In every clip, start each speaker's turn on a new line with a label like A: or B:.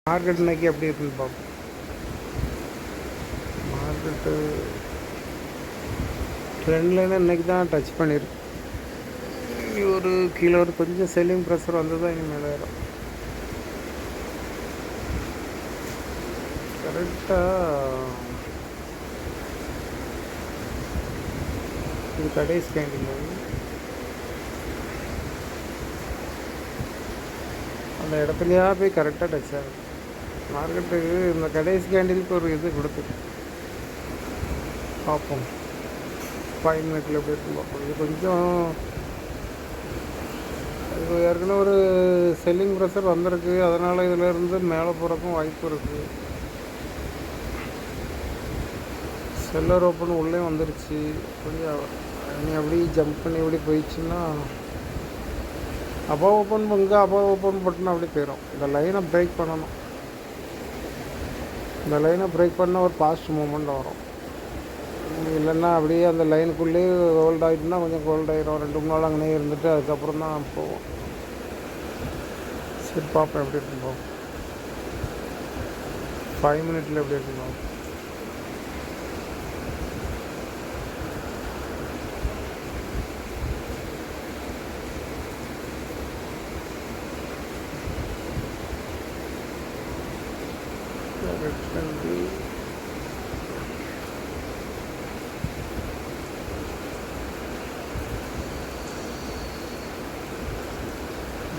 A: Market இன்னைக்கு எப்படி இருக்குன்னு பார்ப்போம். மார்க்கெட்டு ட்ரெண்ட் லைனை இன்றைக்கி தான் டச் பண்ணியிருக்கு. இனி ஒரு கீழே ஒரு கொஞ்சம் செல்லிங் ப்ரெஷர் வந்து தான் இனி மேலே ஏறும். கரெக்டாக இது கடைசி கேண்டில் அந்த இடத்துலையா போய் கரெக்டாக டச் ஆகும். மார்க்கெட்டுக்கு இந்த கடைசி கேண்டிலுக்கு ஒரு இது கொடுத்துருக்கு. பார்ப்போம் 5 மினிட்ல எப்படி இருக்கும் பார்ப்போம். இது கொஞ்சம் இது ஏற்கனவே ஒரு செல்லிங் ப்ரெஷர் வந்திருக்கு. அதனால் இதிலேருந்து மேலே போகிறக்கும் வாய்ப்பு இருக்குது. செல்லர் ஓப்பன் உள்ளே வந்துருச்சு. கொஞ்சம் நீ அப்படி ஜம்ப் பண்ணி எப்படி போயிடுச்சுன்னா அப்போ ஓப்பன் பண்ணால் அப்படி போயிடும். இந்த லைனை பிரேக் பண்ணணும். இந்த லைனை பிரேக் பண்ணால் ஒரு பாஸ்ட் மூமெண்ட் வரும். இல்லைன்னா அப்படியே அந்த லைனுக்குள்ளேயே ஹோல்ட் ஆகிட்டுனா கொஞ்சம் ஹோல்ட் ஆகிடும். 2-3 நாள் அங்கேயே இருந்துட்டு அதுக்கப்புறம் தான் போவோம். சரி பார்ப்போம் எப்படி இருக்கும். 5 மினிட்ல எப்படி இருக்கும்.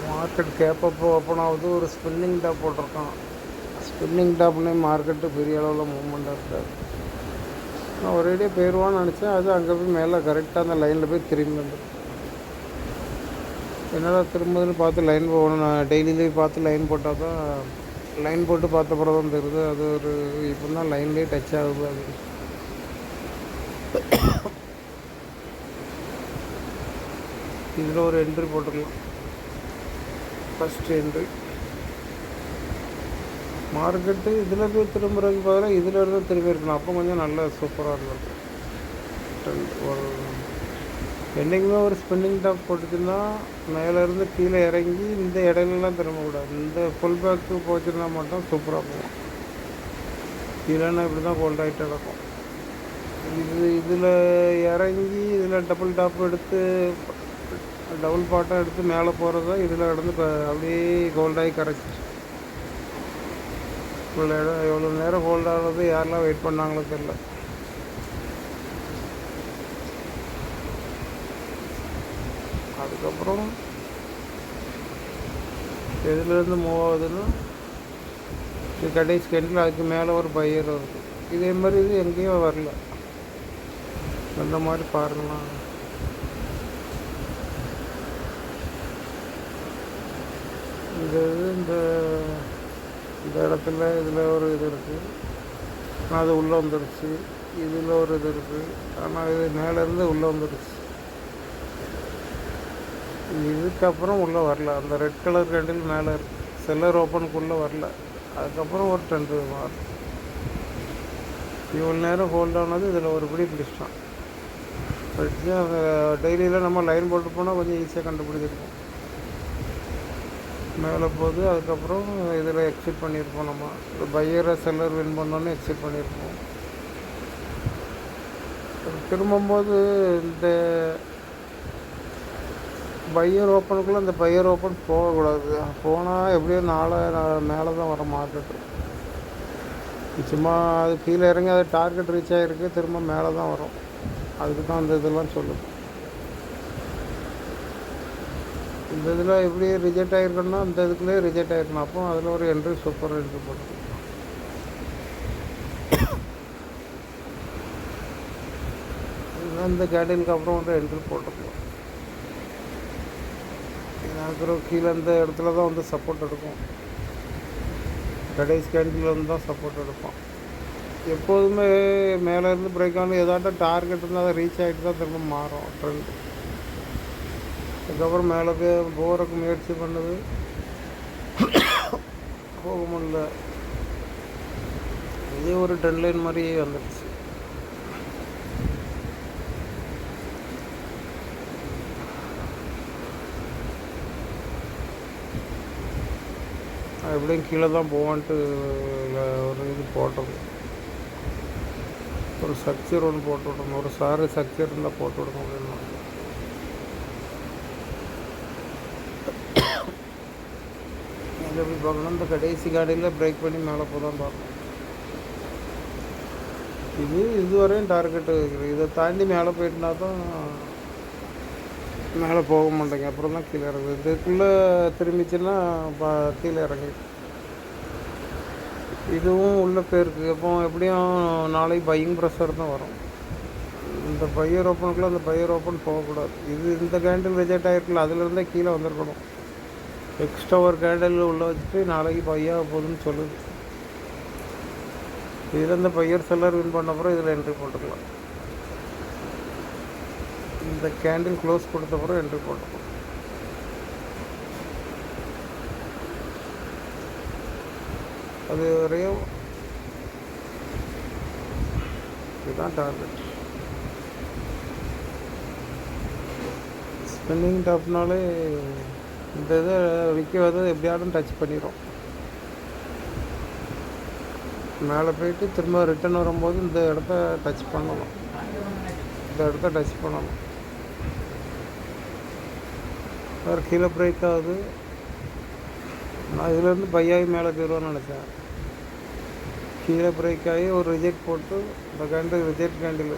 A: மார்க்கெட் கேப்பப்போ ஓப்பன் ஆகுது. ஒரு ஸ்பின்னிங் டாப் போட்டிருக்கான். ஸ்பின்னிங் டாப்லேயும் மார்க்கெட்டு பெரிய அளவில் மூவ்மெண்ட்டாக இருக்காது. நான் ஒரேடியாக போயிடுவான்னு நினச்சேன். அது அங்கே போய் மேலே கரெக்டாக அந்த லைனில் போய் திரும்பி வந்துடும். என்னடா திரும்புதுன்னு பார்த்து லைன் போகணும். நான் டெய்லியிலே பார்த்து லைன் போட்டால் தான் லைன் போட்டு பார்த்த பிறகு தான் தெரியுது. அது ஒரு இப்போ தான் லைன்லேயே டச் ஆகுது. அது இதில் ஒரு என்ட்ரி போட்டுக்கலாம். ஃபஸ்ட் என்ட்ரி மார்க்கெட்டு இதில் போய் திரும்புறதுக்கு பதிலாக இதில் இருந்து திரும்பி இருக்கணும். அப்போ கொஞ்சம் நல்லா சூப்பராக இருந்திருக்கும். ஒரு என்றைக்குமே ஒரு ஸ்பின்னிங் டாப் போட்டுச்சுன்னா மேலேருந்து கீழே இறங்கி இந்த இடையிலலாம் திரும்பக்கூடாது. இந்த ஃபுல் பேக்கு போச்சுன்னா மட்டும் சூப்பராக போகும். இல்லைன்னா இப்படி தான் ஹோல்ட் ஆகிட்டு நடக்கும். இதில் இறங்கி இதில் டபுள் டாப் எடுத்து டபுள் பாட்டம் எடுத்து மேலே போகிறது தான் இதில் கிடந்து அப்படியே ஹோல்டாகி கரைச்சி எவ்வளோ நேரம் ஹோல்ட் ஆகிறது யாரெல்லாம் வெயிட் பண்ணாங்களோ தெரில. அதுக்கப்புறம் எதுலேருந்து மூவ் ஆகுதுன்னா இது கடைசி கேண்டில் அதுக்கு மேலே ஒரு பையர் வருது. இதே மாதிரி இது எங்கேயும் வரல. அந்த மாதிரி பாருங்களா. இந்த இந்த இடத்துல இதில் ஒரு இது இருக்குது. ஆனால் அது உள்ளே வந்துடுச்சு. இதில் ஒரு இது இருக்குது. ஆனால் இது மேலேருந்து உள்ளே வந்துடுச்சு. இதுக்கப்புறம் உள்ளே வரல. அந்த ரெட் கலர் கேண்டில் மேலே இருக்குது. செல்லர் ஓப்பனுக்குள்ளே வரல. அதுக்கப்புறம் ஒரு ட்ரெண்டு மாறும். இவ்வளோ நேரம் ஹோல்ட் ஆனது இதில் ஒரு பிடி பிடிச்சிட்டான். பிடிச்சி அந்த டெய்லியில் நம்ம லைன் போட்டு போனால் கொஞ்சம் ஈஸியாக கண்டுபிடிச்சிருக்கோம். மேலே போகுது. அதுக்கப்புறம் இதில் எக்ஸிட் பண்ணியிருப்போம். நம்ம பையரை செல்லர் வின் பண்ணோன்னே எக்ஸிட் பண்ணியிருப்போம். திரும்பும்போது இந்த பையர் ஓப்பனுக்குள்ளே இந்த பையர் ஓப்பன் போகக்கூடாது. போனால் எப்படியும் மேலே தான் வர மார்க்கெட்டு. சும்மா அது கீழே இறங்கி அது டார்கெட் ரீச் ஆகிருக்கு. திரும்ப மேலே தான் வரும். அதுக்கு தான் அந்த இதெல்லாம் சொல்லுது. இந்த இதில் எப்படி ரிஜெக்ட் ஆகிருக்கணும்னா அந்த இதுக்குள்ளேயே ரிஜெக்ட் ஆகிருக்கணும். அப்போ அதில் ஒரு என்ட்ரி சூப்பர் என்ட்ரி போட்டு இந்த கேண்டிலுக்கு அப்புறம் வந்து என்ட்ரி போட்டுருக்கோம். அப்புறம் கீழே இந்த இடத்துல தான் வந்து சப்போர்ட் எடுக்கும். கடைசி கேண்டில் வந்து தான் சப்போர்ட் எடுப்போம். எப்போதுமே மேலேருந்து பிரேக் ஆகணும். ஏதாட்டும் டார்கெட் இருந்தால் அதை ரீச் ஆகிட்டு தான் திரும்ப மாறும் ட்ரெண்ட். அதுக்கப்புறம் மேலே போகிறதுக்கு முயற்சி பண்ணுது. போக முடியல. இதே ஒரு ட்ரெண்ட் லைன் மாதிரி வந்துடுச்சு. எப்படியும் கீழே தான் போவான்ட்டு ஒரு இது போட்டது, ஒரு ஸ்ட்ரக்சர் ஒன்று போட்டு விடணும், ஒரு ஸ்ட்ரக்சர் இருந்தால் போட்டு விடணும் அப்படின்னு. இது எப்படி பார்க்கணும், இந்த கடைசி காடியில் பிரேக் பண்ணி மேலே போதான் பார்க்கணும். இதுவரையும் டார்கெட்டு இருக்குது, இதை தாண்டி மேலே போயிட்டுனா தான் மேலே போக மாட்டேங்க, அப்புறம் தான் கீழே இறங்குது. இதுக்குள்ளே திரும்பிச்சுன்னா கீழே இறங்கி இதுவும் உள்ளே போயிருக்கு. அப்போ எப்படியும் நாளைக்கு பையிங் ப்ரெஷர் தான் வரும். இந்த பையர் ஓப்பனுக்குள்ளே அந்த பையர் ஓப்பன் போகக்கூடாது. இந்த கேண்டில் ரிஜெக்ட் ஆகிருக்குல்ல, அதுலேருந்தே கீழே வந்திருக்கணும். எக்ஸ்ட்ரா ஒரு கேண்டில் உள்ளே வச்சுட்டு நாளைக்கு பையாக போகுதுன்னு சொல்லுது. இதில் இந்த பையர் செல்லர் வின் பண்ண அப்புறம் இதில் என்ட்ரி போட்டுக்கலாம். இந்த கேண்டில் க்ளோஸ் கொடுத்த அப்புறம் என்ட்ரி போட்டுக்கலாம். அது வரையும் இதுதான் டார்கெட். ஸ்பின்னிங் டாப்னாலே இந்த இதை விற்கிறது எப்படியாலும் டச் பண்ணிடும். மேலே போயிட்டு திரும்ப ரிட்டன் வரும்போது இந்த இடத்த டச் பண்ணணும், இந்த இடத்த டச் பண்ணணும். வேறு கீழே பிரேக் ஆகுது. நான் இதிலேருந்து பையாகி மேலே போயிடுவோன்னு நினச்சேன். கீழே பிரேக் ஆகி ஒரு ரிஜெக்ட் போட்டு இந்த கேண்டில் ரிஜெக்ட் கேண்டில்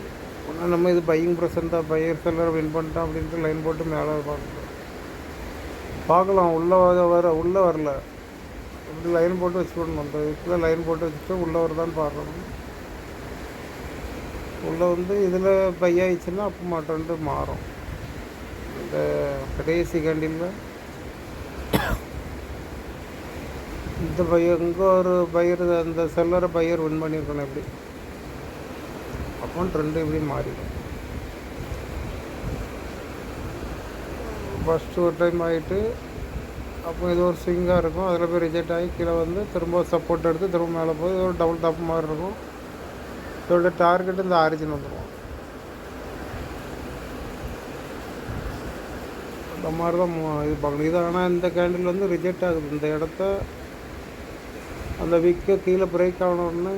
A: ஒன்றா நம்ம இது பையிங் ப்ரெசன்ட் தான், பையர் செல்லர் வின் பண்ணிட்டான் அப்படின்ட்டு லைன் போட்டு மேலே பார்க்கலாம். உள்ளே வரல, இப்படி லைன் போட்டு வச்சுக்கணும். அந்த இதுக்குள்ளே லைன் போட்டு வச்சுட்டு உள்ளே வருதான்னு பார்க்கணும். உள்ளே வந்து இதில் பையாயிடுச்சுன்னா அப்போ மாட்டோன்ட்டு மாறும். இந்த கடைசி கேண்டில் இந்த பையர் இங்கே ஒரு பையர், அந்த செல்லரை பையர் வின் பண்ணியிருக்கணும். எப்படி அப்போ ட்ரெண்டு இப்படி மாறிடும். ஃபஸ்ட்டு ஒரு டைம் ஆகிட்டு அப்போ இது ஒரு ஸ்விங்காக இருக்கும், அதில் போய் ரிஜெக்ட் ஆகி கீழே வந்து திரும்ப சப்போர்ட் எடுத்து திரும்ப மேலே போய் இது ஒரு டபுள் டாப் மாதிரி இருக்கும். இதோட டார்கெட் இந்த ஆரிஜின் வந்துடும். அந்த மாதிரி தான் இது பார்க்கணும். இது ஆனால் இந்த கேண்டில் வந்து ரிஜெக்ட் ஆகுது. இந்த இடத்த அந்த விக்கை கீழே பிரேக் ஆகணும்னு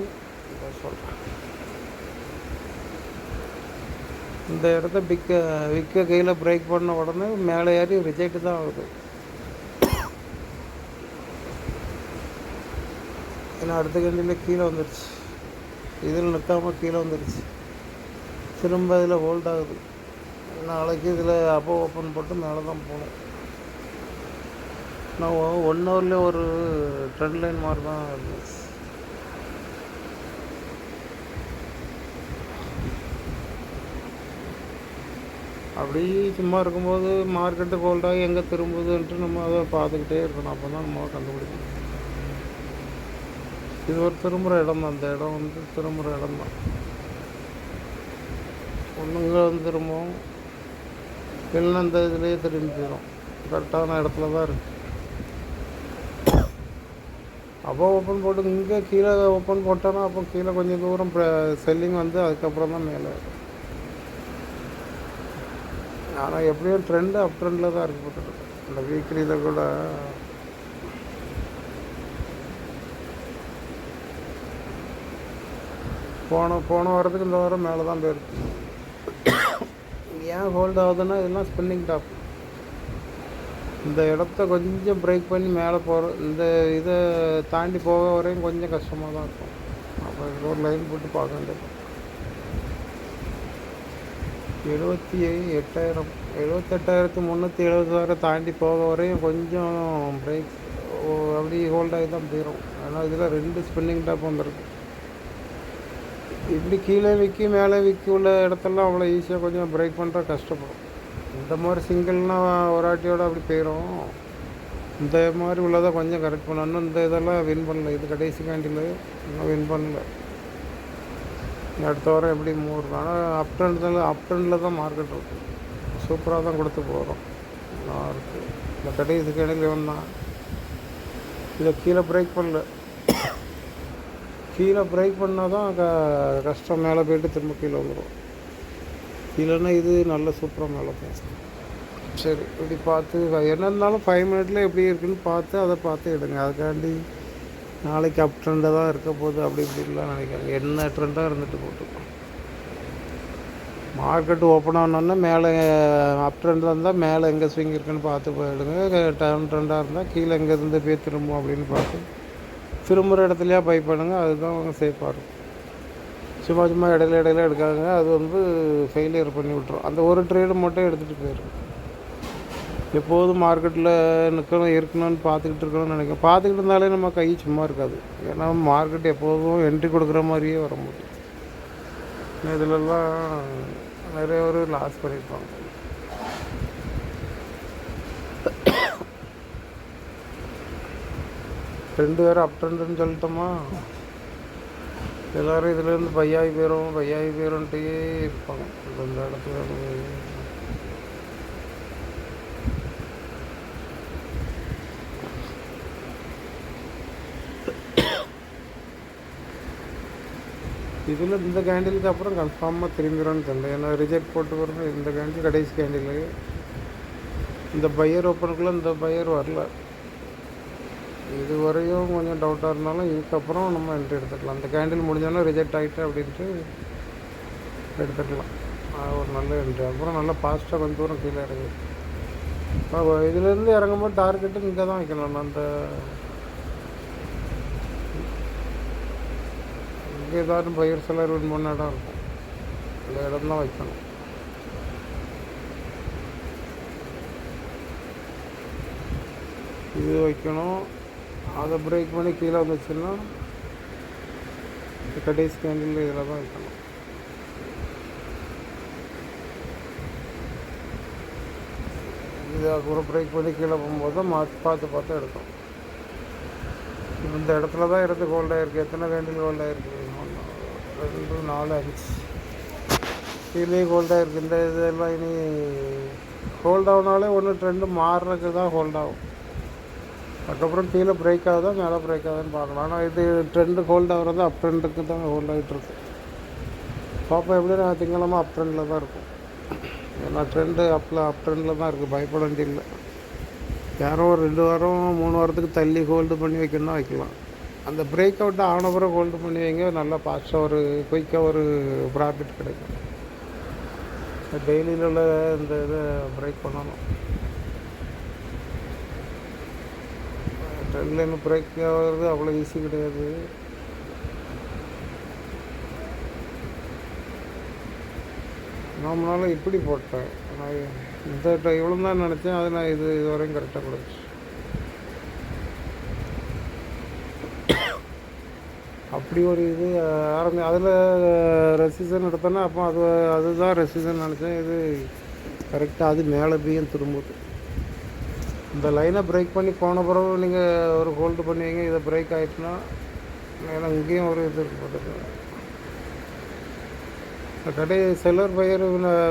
A: சொல்கிறேன். இந்த இடத்த விக்கை கீழே பிரேக் பண்ண உடனே மேலே ஏறி ரிஜெக்ட் தான் ஆகுது. ஏன்னா அடுத்த கேண்டில் கீழே வந்துடுச்சு, இதில் நிற்காமல் கீழே வந்துடுச்சு, திரும்ப இதில் ஹோல்ட் ஆகுது. நாளைக்கு இதில் அப்போ ஓப்பன் போட்டு மேலே தான் போகணும். நான் 1 ஹவர்லேயே ஒரு ட்ரெண்ட் லைன் மாதிரி தான் இருந்துச்சு. அப்படி சும்மா இருக்கும்போது மார்க்கெட்டு ஹோல்டாகி எங்கே திரும்புதுன்ட்டு நம்ம அதை பார்த்துக்கிட்டே இருக்கணும். அப்போ தான் நம்ம கண்டுபிடிக்கணும். இது ஒரு திரும்புகிற இடம் தான், அந்த இடம் வந்து திரும்புகிற இடம் தான். ஒன்றுங்க வந்து திரும்பவும் இல்லைன்னா இந்த இதுலேயே திரும்பி போயிடும். கரெக்டான இடத்துல தான் இருக்குது. அப்போ ஓப்பன் போட்டு இங்கே கீழே ஓப்பன் போட்டோன்னா அப்போ கீழே கொஞ்சம் தூரம் செல்லிங் வந்து அதுக்கப்புறம் தான் மேலே. ஆனால் எப்படியும் ட்ரெண்டு அப் ட்ரெண்டில் தான் இருக்குது போட்டுருக்கு. இந்த வீக்லியில் கூட போன வாரத்துக்கு இந்த வாரம் மேலே தான் போயிருக்கு. ஏன் ஹோல்ட் ஆகுதுன்னா இதெல்லாம் ஸ்பின்னிங் டாப். இந்த இடத்த கொஞ்சம் பிரேக் பண்ணி மேலே இந்த இதை தாண்டி போக வரையும் கொஞ்சம் கஷ்டமாக தான் இருக்கும். அப்போ ஒரு லைன் போட்டு பார்க்க வேண்டியது. 78,370 தாண்டி போக வரையும் கொஞ்சம் பிரேக் அப்படி ஹோல்ட் ஆகி தான் போயிடும். ஆனால் இதில் 2 ஸ்பின்னிங் டாப் வந்துருக்கு. இப்படி கீழே விற்கி மேலே விற்கி உள்ள இடத்தெல்லாம் அவ்வளோ ஈஸியாக கொஞ்சம் பிரேக் பண்ணுற கஷ்டப்படும். இந்த மாதிரி சிங்கிள்னால் ஒரு ஆட்டியோடு அப்படி போயிடும். இந்த மாதிரி உள்ளதை கொஞ்சம் கரெக்ட் பண்ணணும். இந்த இதெல்லாம் வின் பண்ணல, இது கடைசி கேண்டில் இன்னும் வின் பண்ணல. அடுத்த வாரம் எப்படி மூவ் இருக்கும். ஆனால் அப் ட்ரெண்டில் தான் மார்க்கெட் இருக்கும். சூப்பராக தான் கொடுத்து போகிறோம். நல்லா இருக்குது. இந்த கடைசி கேண்டில் இவன் தான். இதை கீழே பிரேக் பண்ணல, கீழே பிரேக் பண்ணால் தான் கஷ்டம். மேலே போய்ட்டு திரும்ப கீழே வந்துடும். கீழேன்னா இது நல்ல சூப்பராக மேலே போகும். சரி, இப்படி பார்த்து என்ன இருந்தாலும் 5 மினிட்ல எப்படி இருக்குன்னு பார்த்து அதை பார்த்து எடுங்க. அதுக்காண்டி நாளைக்கு அப் ட்ரெண்டாக தான் இருக்க போகுது அப்படி இப்படின்லாம் நினைக்காங்க. என்ன ட்ரெண்டாக இருந்துட்டு போட்டுருக்கோம். மார்க்கெட் ஓப்பன் ஆனோடனே மேலே அப் ட்ரெண்டாக இருந்தால் மேலே எங்கே ஸ்விங் இருக்குன்னு பார்த்து போயிடுங்க. டவுன் ட்ரெண்டாக இருந்தால் கீழே எங்கேருந்து போய் திரும்பும் அப்படின்னு பார்த்து திரும்புகிற இடத்துலையா பை பண்ணுங்கள். அதுதான் அவங்க சேஃபாக இருக்கும். சும்மா சும்மா இடையில எடுக்காங்க. அது வந்து ஃபெயிலியர் பண்ணி விட்ரும். அந்த ஒரு ட்ரேடு மட்டும் எடுத்துகிட்டு போயிடும். எப்போதும் மார்க்கெட்டில் இருக்கணும்னு பார்த்துக்கிட்டு இருக்கணும்னு நினைக்கிறேன். பார்த்துக்கிட்டு இருந்தாலே நம்ம கை சும்மா இருக்காது. ஏன்னா மார்க்கெட் எப்போதும் என்ட்ரி கொடுக்குற மாதிரியே வர முடியும். இதிலெல்லாம் நிறைய ஒரு லாஸ் பண்ணியிருப்பாங்க. ட்ரெண்டு வேறு அப் ட்ரெண்டுன்னு சொல்லிட்டோமா, எல்லோரும் இதுலேருந்து பையாகி போயிடும்ன்ட்டே இருப்பாங்க. இந்த இடத்துல இதில் இந்த கேண்டிலுக்கு அப்புறம் கன்ஃபார்மாக திரும்பிடும்னு தெரியல. ஏன்னா ரிஜெக்ட் போட்டு வரணும். இந்த கேண்டில் கடைசி கேண்டில் இந்த பையர் ஓப்பனுக்குள்ளே இந்த பையர் வரல. இது வரையும் கொஞ்சம் டவுட்டாக இருந்தாலும் இதுக்கப்புறம் நம்ம என்ட்ரி எடுத்துக்கலாம். இந்த கேண்டில் முடிஞ்சாலும் ரிஜெக்ட் ஆகிட்டு அப்படின்ட்டு எடுத்துக்கலாம். ஒரு நல்ல என்ட்ரி. அப்புறம் நல்லா ஃபாஸ்ட்டாக கொஞ்சம் தூரம் கீழே இறங்குது. இப்போ இதுலேருந்து இறங்கும்போது டார்கெட்டு இங்கே தான் வைக்கணும். அந்த இங்கே ஏதாவது பயிர் சிலர் வின் பண்ண இடம் இருக்கும். அந்த இடம் தான் வைக்கணும். இது வைக்கணும். அதை பிரேக் பண்ணி கீழே வந்துச்சுன்னா கடைசி கேண்டில் இதில் தான் வைக்கணும். இது அப்புறம் பிரேக் பண்ணி கீழே போகும்போது தான் பார்த்து எடுக்கும். இந்த இடத்துல தான் இருந்து ஹோல்ட் ஆகிருக்கு. எத்தனை கேண்டில் ஹோல்ட் ஆகிருக்கு? 2 4 5 கீழே ஹோல்ட் ஆகிருக்கு. இந்த இதெல்லாம் இனி ஹோல்ட் ஆகுனாலே ஒன்று ட்ரெண்டு மாறுறதுக்கு தான் ஹோல்ட் ஆகும். அதுக்கப்புறம் கீழே பிரேக் ஆகுதா மேலே பிரேக் ஆகுதுன்னு பார்க்கலாம். ஆனால் இது ட்ரெண்டு ஹோல்ட் ஆகுறது அப் ட்ரெண்டுக்கு தான் ஹோல்ட் ஆகிட்டுருக்கு. பாப்பா எப்படி நான் திங்களாமல் அப் ட்ரெண்டில் தான் இருக்கும். ஏன்னா ட்ரெண்டு அப் ட்ரெண்டில் தான் இருக்குது. பயப்பட வேண்டியதில்லை. யாரும் ஒரு 2 வாரம் 3 வாரத்துக்கு தள்ளி ஹோல்டு பண்ணி வைக்கணும்னா வைக்கலாம். அந்த பிரேக் அவுட்டை ஆன பிறகு ஹோல்டு பண்ணி வைங்க. நல்லா ஃபாஸ்ட்டாக ஒரு குயிக்காக ஒரு ப்ராஃபிட் கிடைக்கும். டெய்லியில் உள்ள இந்த இதை பிரேக் பண்ணணும். ட்ரெண்டில் இன்னும் பிரேக் ஆகிறது அவ்வளோ ஈஸி கிடையாது. நாமளால் இப்படி போட்டேன். நான் இந்த இவ்வளோ தான் நினச்சேன். அது நான் இது வரையும் கரெக்டாக கொடுச்சு. அப்படி ஒரு இது அதில் ரெசிஷன் எடுத்தோன்னா அப்போ அதுதான் ரெசிஷன் நினச்சேன். இது கரெக்டாக அது மேலே போயும் திரும்புது. இந்த லைனை பிரேக் பண்ணி போன பிறகு நீங்கள் ஒரு ஹோல்டு பண்ணுவீங்க. இதை பிரேக் ஆகிட்டுனா மேலே இங்கேயும் ஒரு இது போட்டுருக்கு. கடை செல்லர்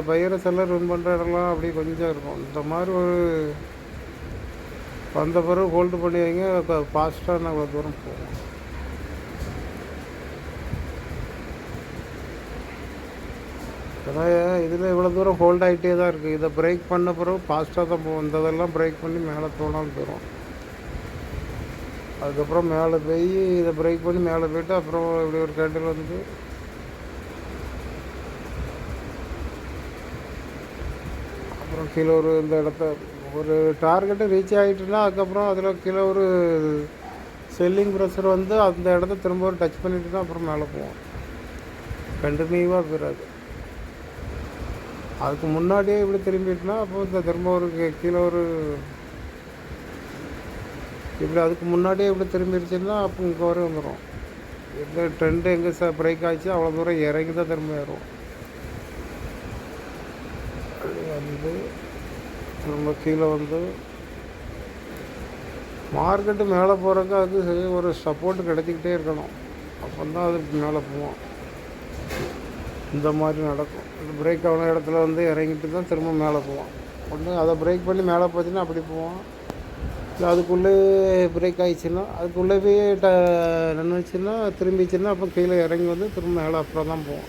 A: பையரை செல்லர் வின் பண்ணுற இடம்லாம் அப்படி கொஞ்சம் இருக்கும். இந்த மாதிரி ஒரு வந்த பிறகு ஹோல்டு பண்ணி வைங்க. ஃபாஸ்ட்டாக நாங்கள் தூரம் போவோம். ஏன்னா இதில் இவ்வளோ தூரம் ஹோல்ட் ஆகிட்டே தான் இருக்குது. இதை பிரேக் பண்ண பிறகு ஃபாஸ்ட்டாக தான் போகும். இந்த இதெல்லாம் பிரேக் பண்ணி மேலே போனாலும் போயிடும். அதுக்கப்புறம் மேலே போய் இதை பிரேக் பண்ணி மேலே போய்ட்டு அப்புறம் இப்படி ஒரு கேண்டில் வந்து அப்புறம் கீழே ஒரு இந்த இடத்த ஒரு டார்கெட்டை ரீச் ஆகிட்டுனா அதுக்கப்புறம் அதில் கீழே ஒரு செல்லிங் ப்ரெஷர் வந்து அந்த இடத்த திரும்ப ஒரு டச் பண்ணிட்டு தான் அப்புறம் மேலே போவோம். கண்டினியூவாக போயிடாது. அதுக்கு முன்னாடியே இப்படி திரும்பிட்டுனா அப்போ இந்த திரும்ப ஒரு கீழே ஒரு இப்படி அதுக்கு முன்னாடியே இப்படி திரும்பிடுச்சுன்னா அப்போ இங்கே வரை வந்துடும். எந்த ட்ரெண்டு எங்கே பிரேக் ஆச்சு அவ்வளோ தூரம் இறங்கி தான் திரும்ப ஏறும். வந்து திரும்ப கீழே வந்து மார்க்கெட்டு மேலே போகிறதுக்கு அதுக்கு ஒரு சப்போர்ட்டு கிடைச்சிக்கிட்டே இருக்கணும். அப்போ தான் அது மேலே போவோம். இந்த மாதிரி நடக்கும். இந்த பிரேக் ஆன இடத்துல வந்து இறங்கிட்டு தான் திரும்ப மேலே போவோம். ஒன்று அதை பிரேக் பண்ணி மேலே போச்சுன்னா அப்படி போவோம். இல்லை அதுக்குள்ளே பிரேக் ஆகிடுச்சுன்னா அதுக்குள்ளே போய் நின்றுச்சுன்னா திரும்பிச்சுன்னா அப்போ கீழே இறங்கி வந்து திரும்ப மேலே அப்புறம் தான் போவோம்.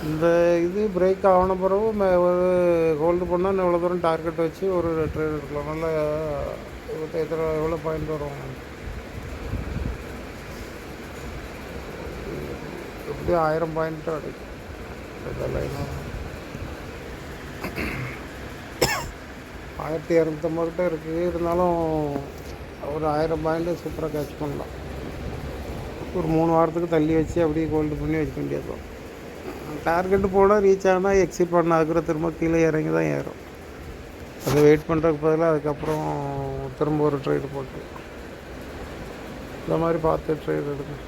A: இந்த இது பிரேக் ஆன பிறகு ஒரு ஹோல்டு பண்ணால் எவ்வளோ தூரம் டார்கெட் வச்சு ஒரு ட்ரேட் எடுக்கலாம். நல்லா எவ்வளோ பாயிண்ட் வரும், எப்படியும் 1000 பாயிண்ட் கிடைக்கும். இதெல்லாம் 1250 கிட்ட இருக்குது. இருந்தாலும் ஒரு 1000 பாயிண்ட்டு சூப்பராக கேட்ச் பண்ணலாம். ஒரு 3 வாரத்துக்கு தள்ளி வச்சு அப்படியே ஹோல்டு பண்ணி வச்சுக்க வேண்டியது. டார்கெட்டு போனால் ரீச் ஆனால் எக்ஸிட் பண்ண அதுக்கு திரும்ப கீழே இறங்கி தான் ஏறும். அதை வெயிட் பண்ணுறதுக்கு பதிலாக அதுக்கப்புறம் திரும்ப ஒரு ட்ரேடு போட்டு இந்த மாதிரி பார்த்து ட்ரேட் எடுக்கணும்.